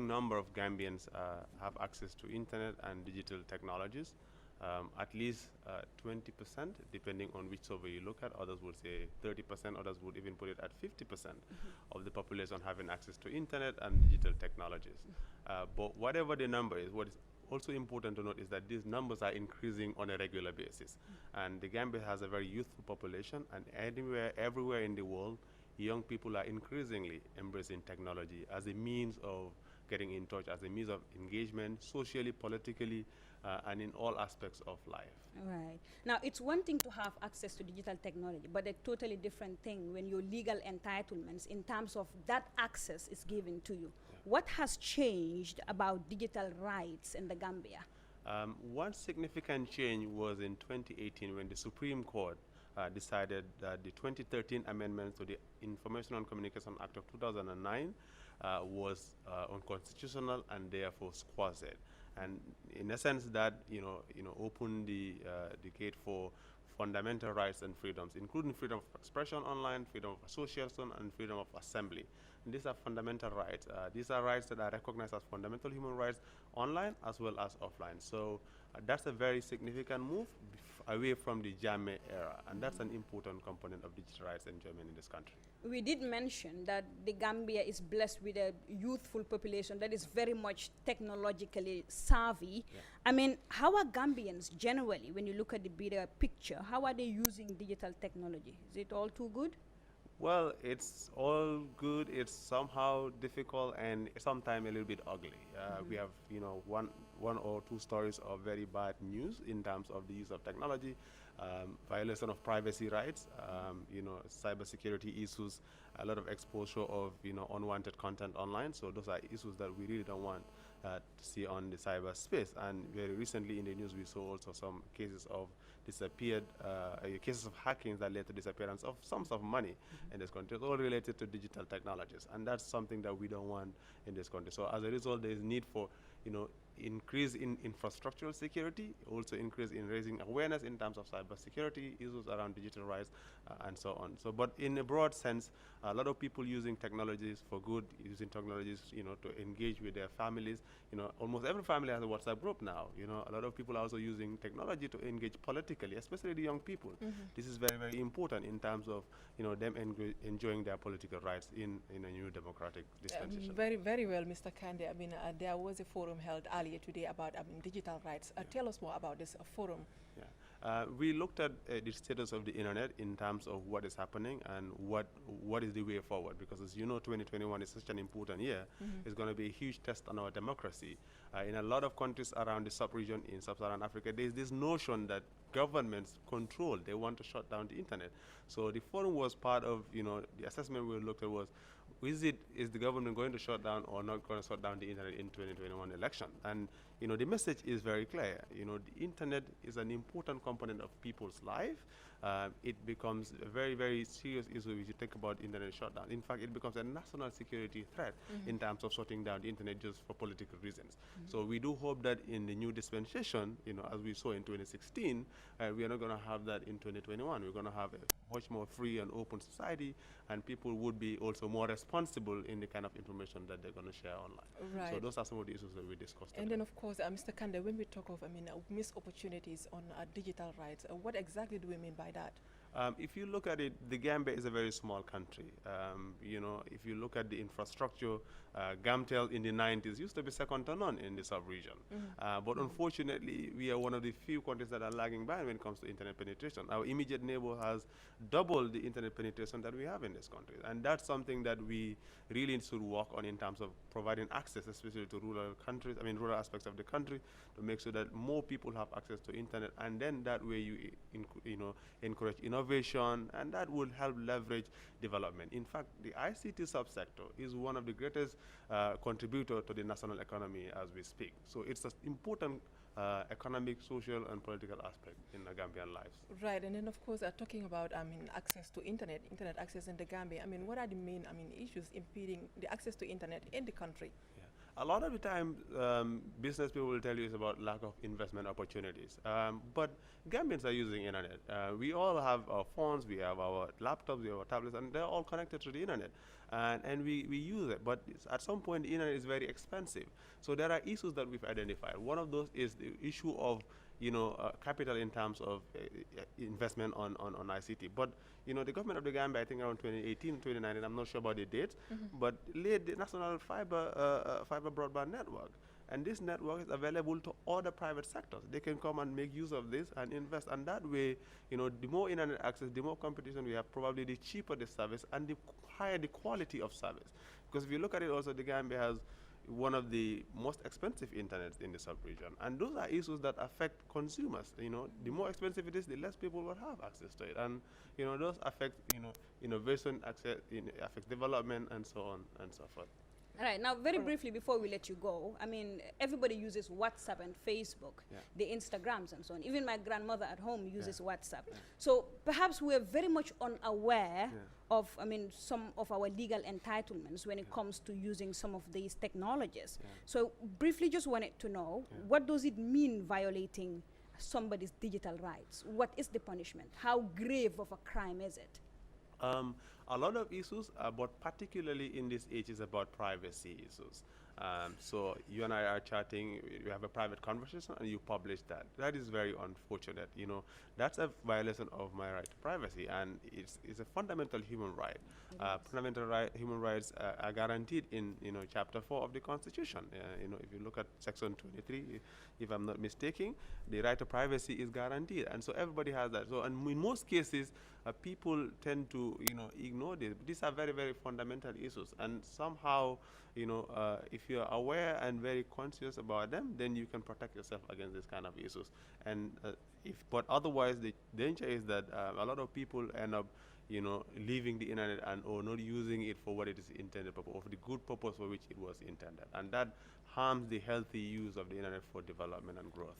growing number of Gambians have access to internet and digital technologies. At least 20%, depending on which survey you look at. Others would say 30%, others would even put it at 50% of the population having access to internet and digital technologies. But whatever the number is, what is also important to note is that these numbers are increasing on a regular basis. And the Gambia has a very youthful population, and everywhere in the world, young people are increasingly embracing technology as a means of getting in touch, as a means of engagement, socially, politically, and in all aspects of life. Right. Now, it's one thing to have access to digital technology, but a totally different thing when your legal entitlements in terms of that access is given to you. Yeah. What has changed about digital rights in the Gambia? One significant change was in 2018 when the Supreme Court decided that the 2013 amendments to the Information and Communication Act of 2009 was unconstitutional and therefore squashed it. And in a sense that opened the gate for fundamental rights and freedoms, including freedom of expression online, freedom of association, and freedom of assembly. And these are fundamental rights. These are rights that are recognized as fundamental human rights online as well as offline. So that's a very significant move away from the JAME era, and that's an important component of digital rights enjoyment in this country. We did mention that the Gambia is blessed with a youthful population that is very much technologically savvy. Yeah. I mean, how are Gambians generally, when you look at the bigger picture, how are they using digital technology? Is it all too good? Well, it's all good. It's somehow difficult and sometimes a little bit ugly. We have, one or two stories of very bad news in terms of the use of technology, violation of privacy rights, cybersecurity issues, a lot of exposure of, unwanted content online. So those are issues that we really don't want to see on the cyberspace. And very recently in the news, we saw also some cases of cases of hacking that led to disappearance of sums of money in this country. It's all related to digital technologies, and that's something that we don't want in this country. So as a result, there is need for increase in infrastructural security, also increase in raising awareness in terms of cybersecurity, issues around digital rights, and so on. So, but in a broad sense, a lot of people using technologies for good, using technologies, to engage with their families. Almost every family has a WhatsApp group now. A lot of people are also using technology to engage politically, especially the young people. This is very, very important in terms of, them enjoying their political rights in a new democratic dispensation. Very, very well, Mr. Kandeh. I mean, there was a forum held earlier today about digital rights. Tell us more about this forum. Yeah. We looked at the status of the internet in terms of what is happening and what is the way forward, because as you know, 2021 is such an important year. It's going to be a huge test on our democracy. In a lot of countries around the sub-region in sub-Saharan Africa, there's this notion that governments control, they want to shut down the internet. So the forum was part of, the assessment we looked at was, is the government going to shut down or not going to shut down the internet in 2021 election? And the message is very clear. The internet is an important component of people's life. It becomes a very, very serious issue if you think about internet shutdown. In fact, it becomes a national security threat in terms of shutting down the internet just for political reasons. So we do hope that in the new dispensation, as we saw in 2016, we are not going to have that in 2021. We're going to have a much more free and open society, and people would be also more responsible in the kind of information that they're going to share online. Right. So those are some of the issues that we discussed today. And then, of course, Mr. Kandeh, when we talk of, missed opportunities on digital rights, what exactly do we mean by that? If you look at it, the Gambia is a very small country. If you look at the infrastructure, Gamtel in the 90s used to be second to none in the sub-region. But unfortunately, we are one of the few countries that are lagging behind when it comes to internet penetration. Our immediate neighbor has doubled the internet penetration that we have in this country. And that's something that we really should work on in terms of providing access, especially to rural aspects of the country, to make sure that more people have access to internet. And then that way you encourage innovation, and that will help leverage development. In fact, the ICT subsector is one of the greatest contributor to the national economy as we speak. So it's an important economic, social, and political aspect in the Gambian lives. Right, and then of course, talking about access to internet access in the Gambia. What are the main issues impeding the access to internet in the country? A lot of the time, business people will tell you it's about lack of investment opportunities. But Gambians are using internet. We all have our phones, we have our laptops, we have our tablets, and they're all connected to the internet. And we use it. But at some point, the internet is very expensive. So there are issues that we've identified. One of those is the issue of capital in terms of investment on ICT. But the government of the Gambia, I think around 2018, 2019, I'm not sure about the dates, but laid the national fiber broadband network. And this network is available to all the private sectors. They can come and make use of this and invest. And that way, the more internet access, the more competition we have, probably the cheaper the service and the higher the quality of service. Because if you look at it also, the Gambia has one of the most expensive internets in the sub-region. And those are issues that affect consumers. The more expensive it is, the less people will have access to it. And, those affect, innovation, affect development, and so on and so forth. All right, now very briefly before we let you go, I mean, everybody uses WhatsApp and Facebook, the Instagrams and so on. Even my grandmother at home uses WhatsApp. So perhaps we're very much unaware of, I mean, some of our legal entitlements when it comes to using some of these technologies. So briefly just wanted to know, what does it mean violating somebody's digital rights? What is the punishment? How grave of a crime is it? A lot of issues, but particularly in this age, is about privacy issues. So you and I are chatting, you have a private conversation, and you publish that. That is very unfortunate. That's a violation of my right to privacy, and it's a fundamental human right. Human rights are guaranteed in Chapter 4 of the Constitution. If you look at Section 23, if I'm not mistaken, the right to privacy is guaranteed, and so everybody has that. So, and in most cases, people tend to ignore this. These are very, very fundamental issues, and somehow if you're aware and very conscious about them, then you can protect yourself against this kind of issues. And but otherwise, the danger is that a lot of people end up leaving the internet or not using it for what it is intended for, or for the good purpose for which it was intended, and that harms the healthy use of the internet for development and growth.